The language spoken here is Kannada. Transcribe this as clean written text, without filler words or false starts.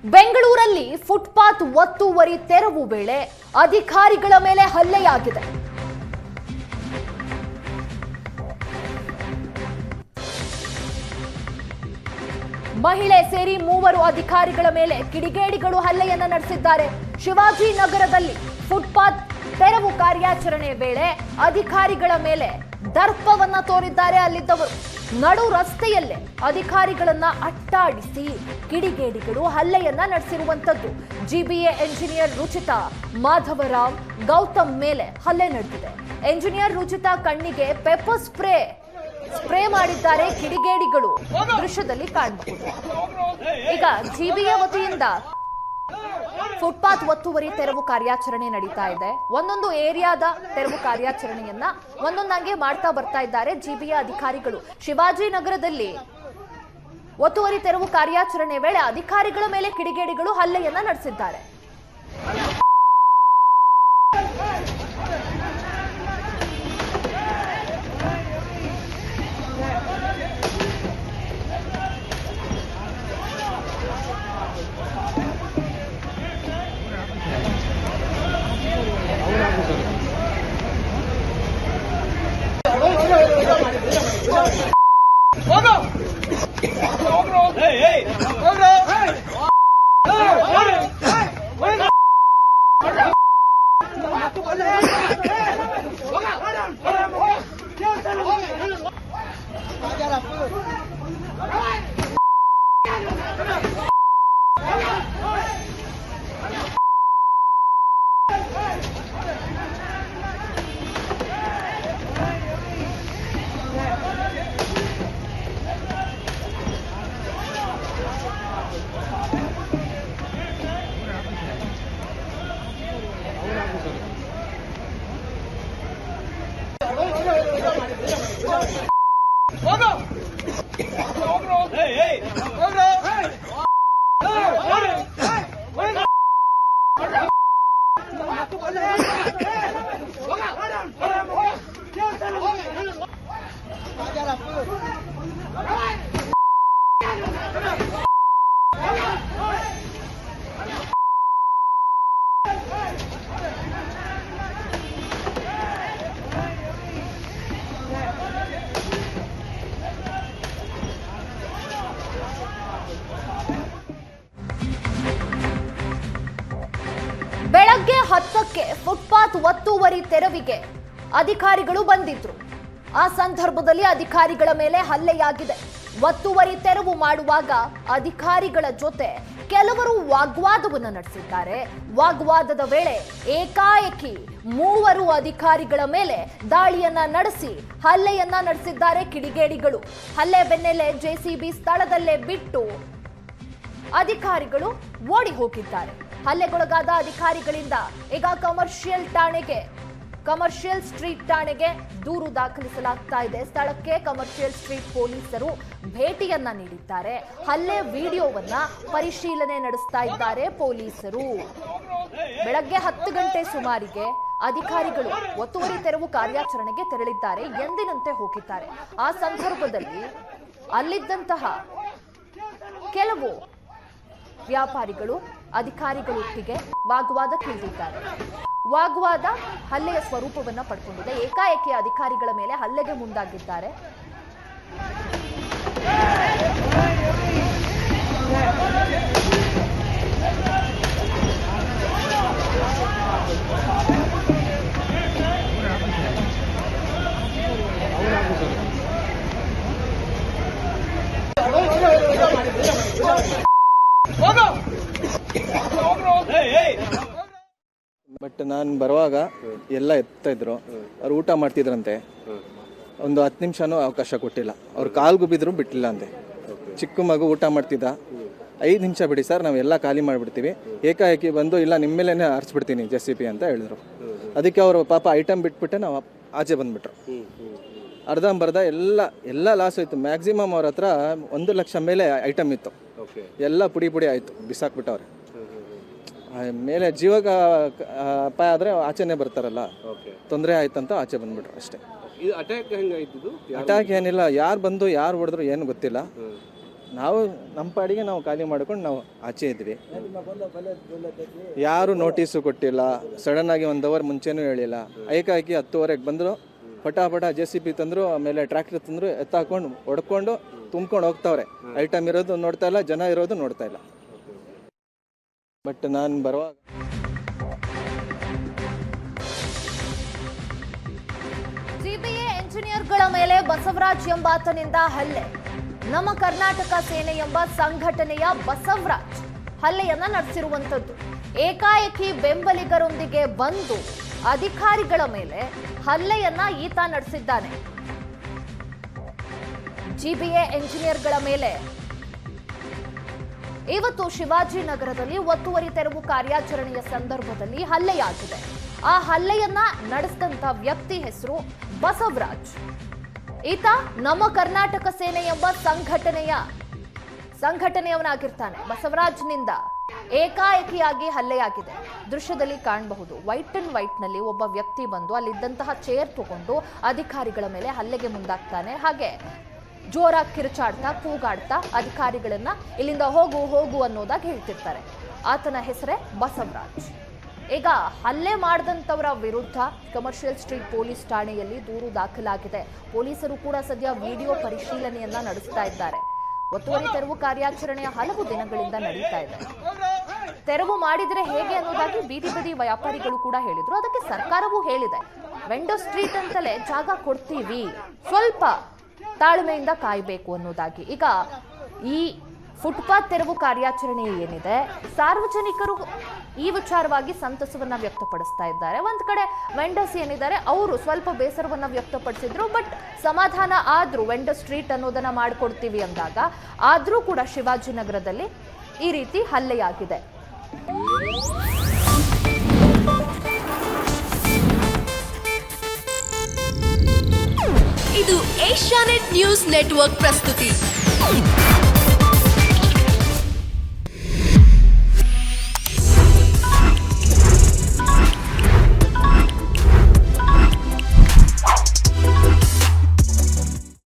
ಬೆಂಗಳೂರಲ್ಲಿ ಫುಟ್ಪಾತ್ ಒತ್ತುವರಿ ತೆರವು ವೇಳೆ ಅಧಿಕಾರಿಗಳ ಮೇಲೆ ಹಲ್ಲೆಯಾಗಿದೆ. ಮಹಿಳೆ ಸೇರಿ 3 ಅಧಿಕಾರಿಗಳ ಮೇಲೆ ಕಿಡಿಗೇಡಿಗಳು ಹಲ್ಲೆಯನ್ನ ನಡೆಸಿದ್ದಾರೆ. ಶಿವಾಜಿನಗರದಲ್ಲಿ ಫುಟ್ಪಾತ್ ತೆರವು ಕಾರ್ಯಾಚರಣೆ ವೇಳೆ ಅಧಿಕಾರಿಗಳ ಮೇಲೆ ದರ್ಪವನ್ನ ತೋರಿದ್ದಾರೆ ಅಲ್ಲಿದ್ದವರು. ನಡು ರಸ್ತೆಯಲ್ಲೇ ಅಧಿಕಾರಿಗಳನ್ನ ಅಟ್ಟಾಡಿಸಿ ಕಿಡಿಗೇಡಿಗಳು ಹಲ್ಲೆಯನ್ನ ನಡೆಸಿರುವಂತದ್ದು. ಜಿಬಿಎ ಎಂಜಿನಿಯರ್ ರುಚಿತಾ, ಮಾಧವರಾವ್, ಗೌತಮ್ ಮೇಲೆ ಹಲ್ಲೆ ನಡೆದಿದೆ. ಎಂಜಿನಿಯರ್ ರುಚಿತಾ ಕಣ್ಣಿಗೆ ಪೆಪ್ಪರ್ ಸ್ಪ್ರೇ ಮಾಡಿದ್ದಾರೆ ಕಿಡಿಗೇಡಿಗಳು, ದೃಶ್ಯದಲ್ಲಿ ಕಾಣಬಹುದು. ಈಗ ಜಿಬಿಎ ವತಿಯಿಂದ ಫುಟ್ಪಾತ್ ಒತ್ತುವರಿ ತೆರವು ಕಾರ್ಯಾಚರಣೆ ನಡೀತಾ ಇದೆ. ಒಂದೊಂದು ಏರಿಯಾದ ತೆರವು ಕಾರ್ಯಾಚರಣೆಯನ್ನ ಒಂದೊಂದಾಗೆ ಮಾಡ್ತಾ ಬರ್ತಾ ಇದ್ದಾರೆ ಜಿಬಿಎ ಅಧಿಕಾರಿಗಳು. ಶಿವಾಜಿನಗರದಲ್ಲಿ ಒತ್ತುವರಿ ತೆರವು ಕಾರ್ಯಾಚರಣೆ ವೇಳೆ ಅಧಿಕಾರಿಗಳ ಮೇಲೆ ಕಿಡಿಗೇಡಿಗಳು ಹಲ್ಲೆಯನ್ನ ನಡೆಸಿದ್ದಾರೆ. ಬೆಳಗ್ಗೆ 10ಕ್ಕೆ ಫುಟ್ಪಾತ್ ಒತ್ತುವರಿ ತೆರವಿಗೆ ಅಧಿಕಾರಿಗಳು ಬಂದಿದ್ರು. ಆ ಸಂದರ್ಭದಲ್ಲಿ ಅಧಿಕಾರಿಗಳ ಮೇಲೆ ಹಲ್ಲೆಯಾಗಿದೆ. ಒತ್ತುವರಿ ತೆರವು ಮಾಡುವಾಗ ಅಧಿಕಾರಿಗಳ ಜೊತೆ ಕೆಲವರು ವಾಗ್ವಾದವನ್ನು ನಡೆಸಿದ್ದಾರೆ. ವಾಗ್ವಾದದ ವೇಳೆ ಏಕಾಏಕಿ 3 ಅಧಿಕಾರಿಗಳ ಮೇಲೆ ದಾಳಿಯನ್ನ ನಡೆಸಿ ಹಲ್ಲೆಯನ್ನ ನಡೆಸಿದ್ದಾರೆ ಕಿಡಿಗೇಡಿಗಳು. ಹಲ್ಲೆ ಬೆನ್ನಲ್ಲೇ ಜೆಸಿಬಿ ಸ್ಥಳದಲ್ಲೇ ಬಿಟ್ಟು ಅಧಿಕಾರಿಗಳು ಓಡಿ ಹೋಗಿದ್ದಾರೆ. ಹಲ್ಲೆಗೊಳಗಾದ ಅಧಿಕಾರಿಗಳಿಂದ ಈಗ ಕಮರ್ಷಿಯಲ್ ಸ್ಟ್ರೀಟ್ ಠಾಣೆಗೆ ದೂರು ದಾಖಲಿಸಲಾಗ್ತಾ ಇದೆ. ಸ್ಥಳಕ್ಕೆ ಕಮರ್ಷಿಯಲ್ ಸ್ಟ್ರೀಟ್ ಪೊಲೀಸರು ಭೇಟಿಯನ್ನ ನೀಡಿದ್ದಾರೆ. ಹಲ್ಲೆ ವಿಡಿಯೋವನ್ನ ಪರಿಶೀಲನೆ ನಡೆಸ್ತಾ ಇದ್ದಾರೆ ಪೊಲೀಸರು. ಬೆಳಗ್ಗೆ 10 ಗಂಟೆ ಸುಮಾರಿಗೆ ಅಧಿಕಾರಿಗಳು ಒತ್ತುವರಿ ತೆರವು ಕಾರ್ಯಾಚರಣೆಗೆ ತೆರಳಿದ್ದಾರೆ. ಎಂದಿನಂತೆ ಹೋಗಿದ್ದಾರೆ. ಆ ಸಂದರ್ಭದಲ್ಲಿ ಅಲ್ಲಿದ್ದಂತಹ ಕೆಲವು ವ್ಯಾಪಾರಿಗಳು ಅಧಿಕಾರಿಗಳೊಟ್ಟಿಗೆ ವಾಗ್ವಾದಕ್ಕಿಳಿದಿದ್ದಾರೆ. ವಾಗ್ವಾದ ಹಲ್ಲೆಯ ಸ್ವರೂಪವನ್ನ ಪಡ್ಕೊಂಡಿದೆ. ಏಕಾಏಕಿ ಅಧಿಕಾರಿಗಳ ಮೇಲೆ ಹಲ್ಲೆಗೆ ಮುಂದಾಗಿದ್ದಾರೆ. ಬಟ್ ನಾನು ಬರುವಾಗ ಎಲ್ಲ ಎತ್ತಾ ಇದ್ರು. ಅವ್ರು ಊಟ ಮಾಡ್ತಿದ್ರಂತೆ. ಒಂದು 10 ನಿಮಿಷನೂ ಅವಕಾಶ ಕೊಟ್ಟಿಲ್ಲ. ಅವ್ರು ಕಾಲ್ಗೂ ಬಿದ್ರು ಬಿಟ್ಟಿಲ್ಲ ಅಂತೆ. ಚಿಕ್ಕ ಮಗು ಊಟ ಮಾಡ್ತಿದ್ದ. 5 ನಿಮಿಷ ಬಿಡಿ ಸರ್, ನಾವೆಲ್ಲ ಖಾಲಿ ಮಾಡಿಬಿಡ್ತೀವಿ. ಏಕಾಏಕಿ ಬಂದು ಇಲ್ಲ ನಿಮ್ಮ ಮೇಲೇ ಹರಿಸ್ಬಿಡ್ತೀನಿ ಜೆಸಿಬಿ ಅಂತ ಹೇಳಿದ್ರು. ಅದಕ್ಕೆ ಅವರು ಪಾಪ ಐಟಮ್ ಬಿಟ್ಬಿಟ್ಟೆ ನಾವು ಆಚೆ ಬಂದ್ಬಿಟ್ರು. ಅರ್ಧಂಬರ್ಧ ಎಲ್ಲ ಲಾಸ್ ಹೋಯ್ತು. ಮ್ಯಾಕ್ಸಿಮಮ್ ಅವ್ರ ಹತ್ರ 1 ಲಕ್ಷ ಮೇಲೆ ಐಟಮ್ ಇತ್ತು. ಎಲ್ಲ ಪುಡಿ ಆಯಿತು, ಬಿಸಾಕ್ಬಿಟ್ಟವ್ರೆ. ಮೇಲೆ ಜೀವಕ್ಕೆ ಅಪಾಯ ಆದರೆ ಆಚೆನೇ ಬರ್ತಾರಲ್ಲ, ತೊಂದರೆ ಆಯ್ತಂತ ಆಚೆ ಬಂದ್ಬಿಟ್ರು ಅಷ್ಟೇ. ಇದು ಅಟ್ಯಾಕ್ ಹೆಂಗಾಯ್ತು? ಅಟ್ಯಾಕ್ ಏನಿಲ್ಲ, ಯಾರು ಬಂದು ಯಾರು ಹೊಡೆದ್ರು ಏನು ಗೊತ್ತಿಲ್ಲ. ನಾವು ನಮ್ಮ ಪಾಡಿಗೆ ನಾವು ಖಾಲಿ ಮಾಡ್ಕೊಂಡು ನಾವು ಆಚೆ ಇದ್ವಿ. ಯಾರು ನೋಟಿಸು ಕೊಟ್ಟಿಲ್ಲ, ಸಡನ್ನಾಗಿ 1 ಅವರ್ ಮುಂಚೆನೂ ಹೇಳಿಲ್ಲ. ಏಕಾಏಕಿ 10:30ಗೆ ಬಂದರು, ಪಟಾಪಟ JCB ತಂದರು, ಆಮೇಲೆ ಟ್ರ್ಯಾಕ್ಟರ್ ತಂದರು, ಎತ್ತಾಕೊಂಡು ಹೊಡ್ಕೊಂಡು ತುಂಬ್ಕೊಂಡು ಹೋಗ್ತಾವ್ರೆ. ಐಟಮ್ ಇರೋದು ನೋಡ್ತಾ ಇಲ್ಲ, ಜನ ಇರೋದು ನೋಡ್ತಾ ಇಲ್ಲ. ಬಟ್ ನಾನು ಬರುವಾಗ ಸಿಬಿಐ ಎಂಜಿನಿಯರ್ಗಳ ಮೇಲೆ ಬಸವರಾಜ್ ಎಂಬಾತನಿಂದ ಹಲ್ಲೆ. ನಮ್ಮ ಕರ್ನಾಟಕ ಸೇನೆ ಎಂಬ ಸಂಘಟನೆಯ ಬಸವರಾಜ್ ಹಲ್ಲೆಯನ್ನ ನಡೆಸಿರುವಂತದ್ದು. ಏಕಾಏಕಿ ಬೆಂಬಲಿಗರೊಂದಿಗೆ ಬಂದು ಅಧಿಕಾರಿಗಳ ಮೇಲೆ ಹಲ್ಲೆಯನ್ನ ಈತ ನಡೆಸಿದ್ದಾನೆ. ಜಿಬಿಎ ಎಂಜಿನಿಯರ್ಗಳ ಮೇಲೆ ಇವತ್ತು ಶಿವಾಜಿನಗರದಲ್ಲಿ ಒತ್ತುವರಿ ತೆರವು ಕಾರ್ಯಾಚರಣೆಯ ಸಂದರ್ಭದಲ್ಲಿ ಹಲ್ಲೆಯಾಗಿದೆ. ಆ ಹಲ್ಲೆಯನ್ನ ನಡೆಸಿದಂತ ವ್ಯಕ್ತಿ ಹೆಸರು ಬಸವರಾಜ್. ಈತ ನಮ್ಮ ಕರ್ನಾಟಕ ಸೇನೆ ಎಂಬ ಸಂಘಟನೆಯವನಾಗಿರ್ತಾನೆ. ಬಸವರಾಜ್ನಿಂದ ಏಕಾಏಕಿಯಾಗಿ ಹಲ್ಲೆಯಾಗಿದೆ. ದೃಶ್ಯದಲ್ಲಿ ಕಾಣಬಹುದು, ವೈಟ್ ಅಂಡ್ ವೈಟ್ ನಲ್ಲಿ ಒಬ್ಬ ವ್ಯಕ್ತಿ ಬಂದು ಅಲ್ಲಿದ್ದಂತಹ ಚೇರ್ ತಗೊಂಡು ಅಧಿಕಾರಿಗಳ ಮೇಲೆ ಹಲ್ಲೆಗೆ ಮುಂದಾಗ್ತಾನೆ. ಹಾಗೆ ಜೋರಾಗಿ ಕಿರುಚಾಡ್ತಾ ಕೂಗಾಡ್ತಾ ಅಧಿಕಾರಿಗಳನ್ನ ಇಲ್ಲಿಂದ ಹೋಗು ಹೋಗು ಅನ್ನೋದಾಗಿ ಹೇಳ್ತಿರ್ತಾರೆ. ಆತನ ಹೆಸರೇ ಬಸವರಾಜ್. ಈಗ ಹಲ್ಲೆ ಮಾಡಿದಂಥವರ ವಿರುದ್ಧ ಕಮರ್ಷಿಯಲ್ ಸ್ಟ್ರೀಟ್ ಪೊಲೀಸ್ ಠಾಣೆಯಲ್ಲಿ ದೂರು ದಾಖಲಾಗಿದೆ. ಪೊಲೀಸರು ಕೂಡ ಸದ್ಯ ವಿಡಿಯೋ ಪರಿಶೀಲನೆಯನ್ನ ನಡೆಸ್ತಾ ಇದ್ದಾರೆ. ಒತ್ತುವರಿ ತೆರವು ಕಾರ್ಯಾಚರಣೆಯ ಹಲವು ದಿನಗಳಿಂದ ನಡೀತಾ ಇದೆ. ತೆರವು ಮಾಡಿದ್ರೆ ಹೇಗೆ ಅನ್ನೋದಾಗಿ ಬೀದಿ ಬದಿ ವ್ಯಾಪಾರಿಗಳು ಕೂಡ ಹೇಳಿದ್ರು. ಅದಕ್ಕೆ ಸರ್ಕಾರವೂ ಹೇಳಿದೆ, ವೆಂಡೋ ಸ್ಟ್ರೀಟ್ ಅಂತಲೇ ಜಾಗ ಕೊಡ್ತೀವಿ, ಸ್ವಲ್ಪ ತಾಳ್ಮೆಯಿಂದ ಕಾಯಬೇಕು ಅನ್ನೋದಾಗಿ. ಈಗ ಈ ಫುಟ್ಪಾತ್ ತೆರವು ಕಾರ್ಯಾಚರಣೆ ಏನಿದೆ, ಸಾರ್ವಜನಿಕರು ಈ ವಿಚಾರವಾಗಿ ಸಂತಸವನ್ನ ವ್ಯಕ್ತಪಡಿಸ್ತಾ ಇದ್ದಾರೆ. ಒಂದ್ ಕಡೆ ವೆಂಡರ್ಸ್ ಏನಿದ್ದಾರೆ ಅವರು ಸ್ವಲ್ಪ ಬೇಸರವನ್ನ ವ್ಯಕ್ತಪಡಿಸಿದ್ರು. ಬಟ್ ಸಮಾಧಾನ ಆದ್ರೂ ವೆಂಡರ್ ಸ್ಟ್ರೀಟ್ ಅನ್ನೋದನ್ನ ಮಾಡಿಕೊಡ್ತೀವಿ ಅಂದಾಗ ಆದ್ರೂ ಕೂಡ ಶಿವಾಜಿನಗರದಲ್ಲಿ ಈ ರೀತಿ ಹಲ್ಲೆಯಾಗಿದೆ. ಇದು ಏಷ್ಯಾನೆಟ್ ನ್ಯೂಸ್ ನೆಟ್ವರ್ಕ್ ಪ್ರಸ್ತುತಿ.